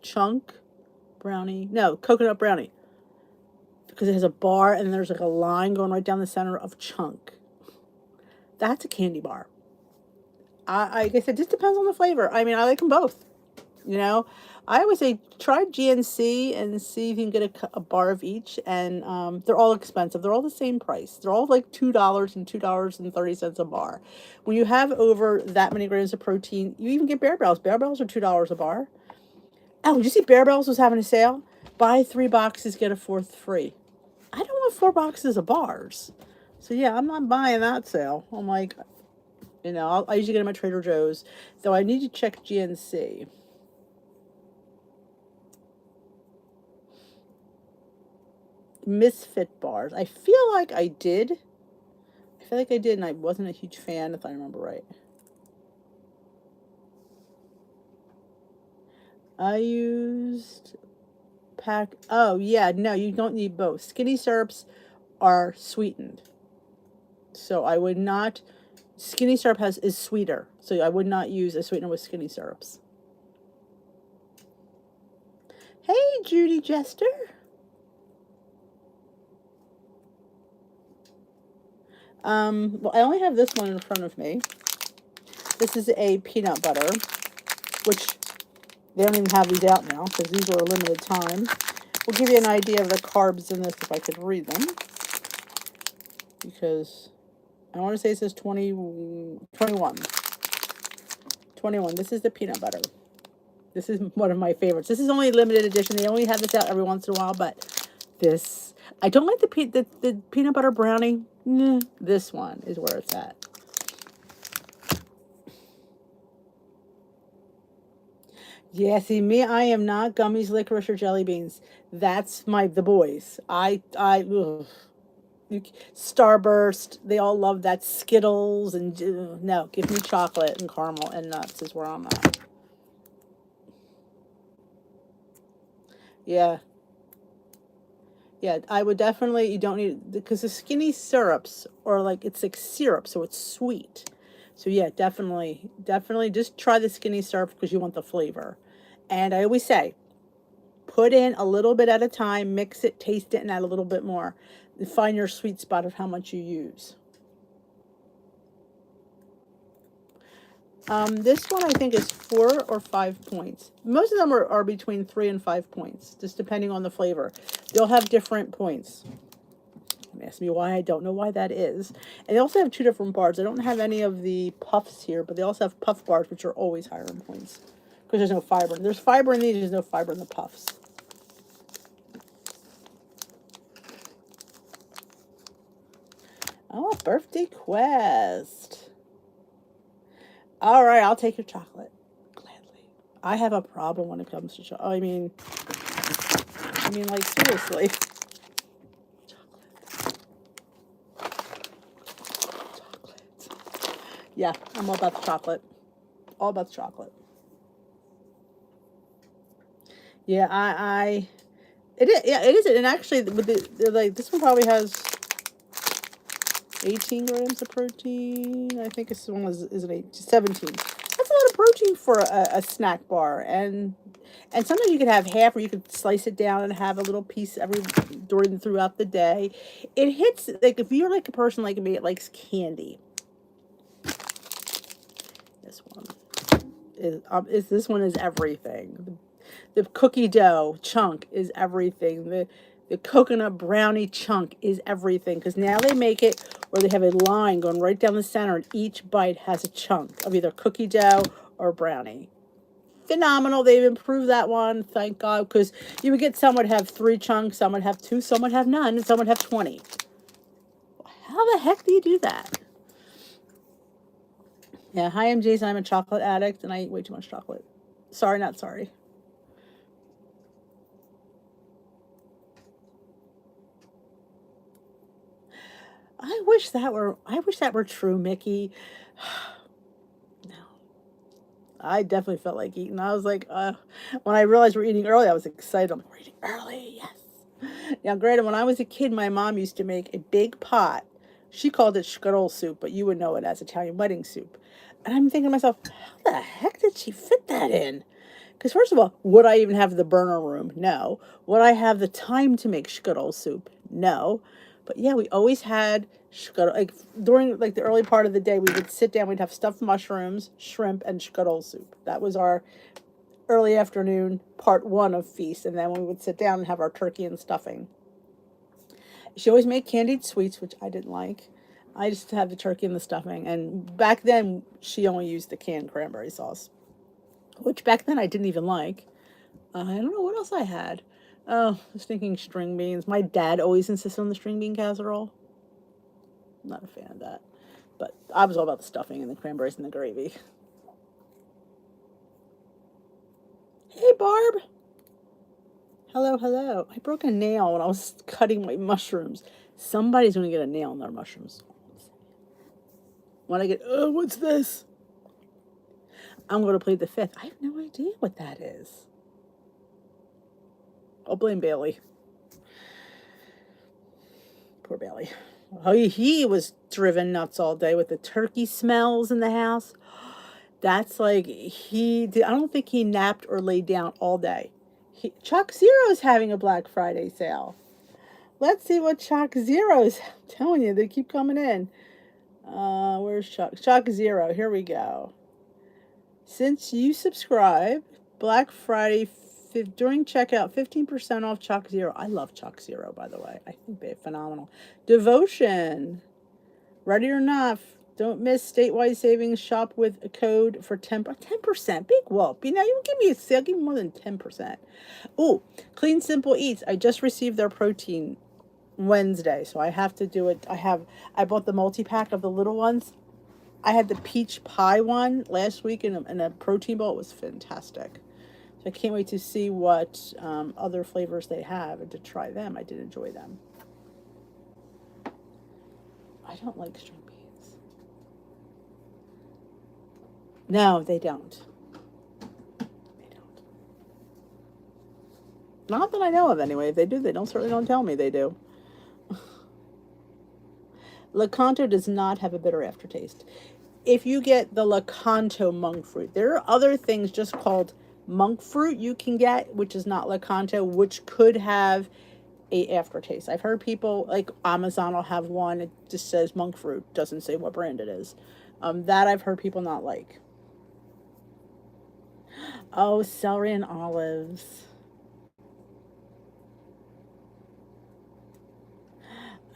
chunk. Coconut brownie. Because it has a bar and there's like a line going right down the center of chunk. That's a candy bar. I guess it just depends on the flavor. I mean, I like them both. You know, I always say try GNC and see if you can get a bar of each. And they're all expensive. They're all the same price. They're all like $2 and $2.30 a bar. When you have over that many grams of protein, you even get Bear Barrels. Bear Barrels are $2 a bar. Oh, did you see Bear Barrels was having a sale? Buy 3 boxes, get a 4th free. I don't want 4 boxes of bars. So yeah, I'm not buying that sale. I'm like, I usually get them at Trader Joe's, though I need to check GNC. Misfit bars. I feel like I did. And I wasn't a huge fan, if I remember right. I used pack. Oh, yeah, no, you don't need both. Skinny syrups are sweetened. So I would not. Skinny syrup is sweeter. So I would not use a sweetener with skinny syrups. Hey, Judy Jester. Well, I only have this one in front of me. This is a peanut butter, which they don't even have these out now because these are a limited time. We'll give you an idea of the carbs in this if I could read them. Because I want to say it says 21. 21. This is the peanut butter. This is one of my favorites. This is only a limited edition. They only have this out every once in a while, but this, I don't like the peanut butter brownie. This one is where it's at. Yeah, see me, I am not gummies, licorice, or jelly beans. That's the boys. Ugh. Starburst, they all love that. Skittles and no, give me chocolate and caramel and nuts is where I'm at. Yeah. Yeah, I would definitely, you don't need, because the skinny syrups are like, it's like syrup, so it's sweet. So yeah, definitely just try the skinny syrup because you want the flavor. And I always say, put in a little bit at a time, mix it, taste it, and add a little bit more. Find your sweet spot of how much you use. This one I think is 4 or 5 points. Most of them are between 3 and 5 points, just depending on the flavor. They'll have different points. Ask me why, I don't know why that is. And they also have 2 different bars. I don't have any of the puffs here, but they also have puff bars, which are always higher in points. Because there's no fiber. There's fiber in these, there's no fiber in the puffs. Oh, birthday quest. All right, I'll take your chocolate. Gladly. I have a problem when it comes to chocolate. I mean, like, seriously. Chocolate. Yeah, I'm all about the chocolate. All about the chocolate. Yeah, it is. Yeah, it is. And actually, with like this one probably has 18 grams of protein. I think this one is an 17. That's a lot of protein for a snack bar, and sometimes you could have half, or you could slice it down and have a little piece every during throughout the day. It hits like if you're like a person like me that likes candy. This one is this one is everything. The cookie dough chunk is everything. The coconut brownie chunk is everything because now they make it where they have a line going right down the center, and each bite has a chunk of either cookie dough or brownie. Phenomenal. They've improved that one, thank God, because you would get some would have 3 chunks, some would have 2, some would have none, and some would have 20. How the heck do you do that? Yeah, hi, I'm Jason. I'm a chocolate addict, and I eat way too much chocolate. Sorry, not sorry. I wish that were true, Mickey. No. I definitely felt like eating. I was like, when I realized we're eating early, I was excited. I'm like, we're eating early, yes. Now, granted, when I was a kid, my mom used to make a big pot. She called it scuttle soup, but you would know it as Italian wedding soup. And I'm thinking to myself, how the heck did she fit that in? Because first of all, would I even have the burner room? No. Would I have the time to make scuttle soup? No. But yeah, we always had scuttle. Like during like the early part of the day, we would sit down. We'd have stuffed mushrooms, shrimp, and scuttle soup. That was our early afternoon part one of feast, and then we would sit down and have our turkey and stuffing. She always made candied sweets, which I didn't like. I just had the turkey and the stuffing, and back then she only used the canned cranberry sauce, which back then I didn't even like. I don't know what else I had. Oh, I was thinking string beans. My dad always insisted on the string bean casserole. I'm not a fan of that. But I was all about the stuffing and the cranberries and the gravy. Hey, Barb. Hello, hello. I broke a nail when I was cutting my mushrooms. Somebody's going to get a nail in their mushrooms. When I get, oh, what's this? I'm going to plead the fifth. I have no idea what that is. I'll blame Bailey. Poor Bailey. Oh, he was driven nuts all day with the turkey smells in the house. That's like he did. I don't think he napped or laid down all day. Chuck Zero's having a Black Friday sale. Let's see what Chuck Zero's. I'm telling you, they keep coming in. Where's Chuck? Chuck Zero. Here we go. Since you subscribe, Black Friday during checkout, 15% off Chuck Zero. I love Chuck Zero, by the way. I think they're phenomenal. Devotion. Ready or not, don't miss statewide savings. Shop with a code for 10%. Big whoop. You know, you give me a sale, give me more than 10%. Oh, Clean Simple Eats. I just received their protein Wednesday, so I have to do it. I bought the multi-pack of the little ones. I had the peach pie one last week in a protein bowl. It was fantastic. So I can't wait to see what other flavors they have and to try them. I did enjoy them. I don't like string beans. No, they don't. They don't. Not that I know of, anyway. If they do, they don't certainly don't tell me they do. Lakanto does not have a bitter aftertaste. If you get the Lakanto monk fruit, there are other things just called monk fruit you can get, which is not Lakanto, which could have a aftertaste. I've heard people like Amazon will have one. It just says monk fruit, doesn't say what brand it is. That I've heard people not like. Oh, celery and olives.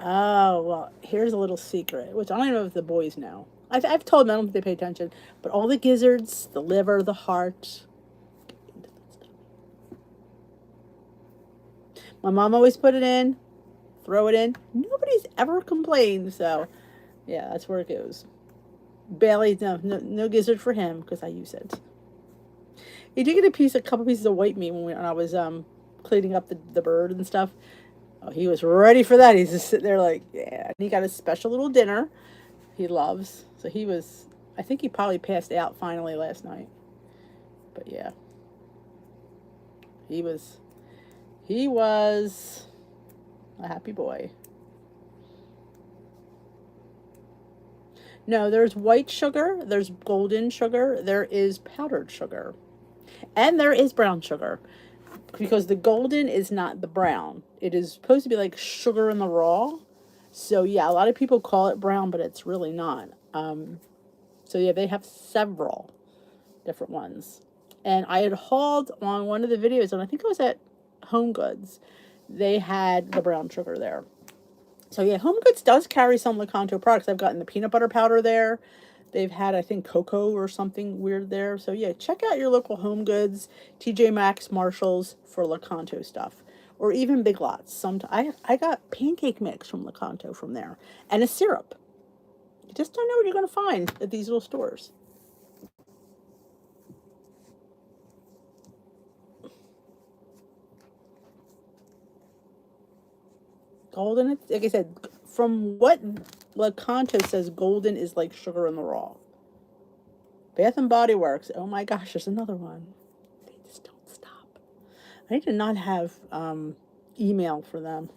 Oh, well, here's a little secret, which I don't even know if the boys know. I've told them, I don't think they pay attention, but all the gizzards, the liver, the heart. My mom always put it in, throw it in. Nobody's ever complained, so yeah, that's where it goes. Bailey, no gizzard for him because I use it. He did get a couple pieces of white meat when I was cleaning up the bird and stuff. Oh, he was ready for that. He's just sitting there like, yeah. And he got a special little dinner he loves. So he was I think he probably passed out finally last night. But yeah, he was he was a happy boy. No, there's white sugar, there's golden sugar, there is powdered sugar, and there is brown sugar. Because the golden is not the brown. It is supposed to be like sugar in the raw. So yeah, a lot of people call it brown, but it's really not. So yeah, they have several different ones. And I had hauled on one of the videos, and I think it was at Home Goods. They had the brown sugar there. So yeah, Home Goods does carry some Lakanto products. I've gotten the peanut butter powder there. They've had, I think, cocoa or something weird there. So yeah, check out your local Home Goods, TJ Maxx, Marshalls for Lakanto stuff, or even Big Lots. I got pancake mix from Lakanto from there, and a syrup. You just don't know what you're going to find at these little stores. Golden, like I said, from what Lakanto says, golden is like sugar in the raw. Bath and Body Works. Oh my gosh, there's another one. They just don't stop. I need to not have email for them.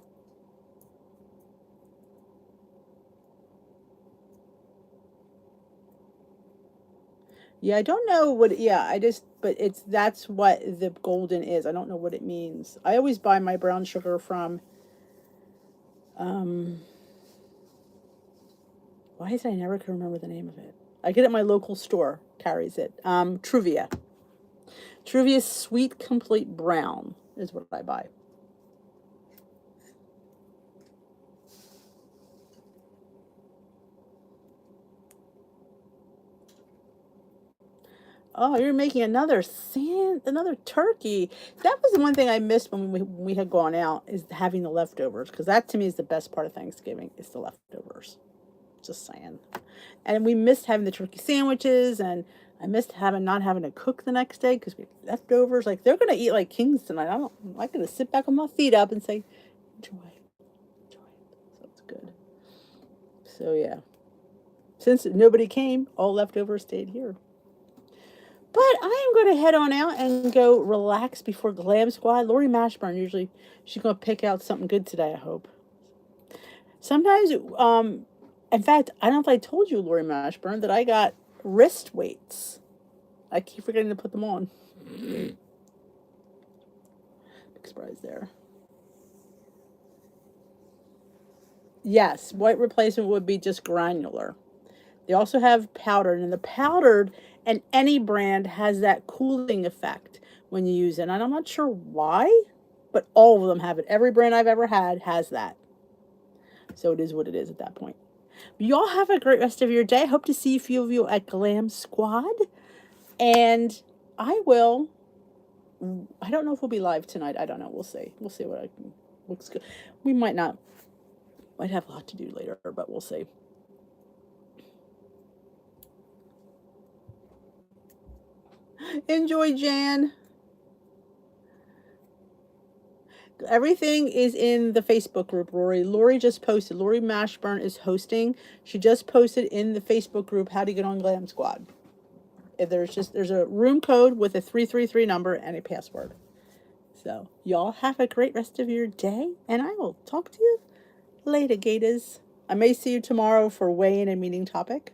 Yeah, I don't know what. Yeah, I just. But that's what the golden is. I don't know what it means. I always buy my brown sugar from. Um, why is it I never can remember the name of it? I get it at my local store. Carries it. Truvia. Truvia's Sweet Complete Brown is what I buy. Oh, you're making another turkey. That was the one thing I missed when we had gone out, is having the leftovers, because that to me is the best part of Thanksgiving, is the leftovers. Just saying. And we missed having the turkey sandwiches, and I missed having not having to cook the next day because we had leftovers. Like, they're gonna eat like kings tonight. I'm not gonna sit back with my feet up and say, enjoy, enjoy. So it's good. So yeah. Since nobody came, all leftovers stayed here. But I am going to head on out and go relax before Glam Squad. Lori Mashburn, usually she's going to pick out something good today, I hope. Sometimes, in fact, I don't know if I told you, Lori Mashburn, that I got wrist weights. I keep forgetting to put them on. Big surprise there. Yes, white replacement would be just granular. They also have powdered, and the powdered and any brand has that cooling effect when you use it. And I'm not sure why, but all of them have it. Every brand I've ever had has that. So it is what it is at that point. But y'all have a great rest of your day. Hope to see a few of you at Glam Squad. And I will. I don't know if we'll be live tonight. I don't know. We'll see. We'll see what I can. Looks good. We might not. Might have a lot to do later, but we'll see. Enjoy, Jan. Everything is in the Facebook group, Rory. Lori just posted. Lori Mashburn is hosting. She just posted in the Facebook group how to get on Glam Squad. If there's a room code with a 333 number and a password. So y'all have a great rest of your day, and I will talk to you later, Gators. I may see you tomorrow for weigh-in and meeting topic.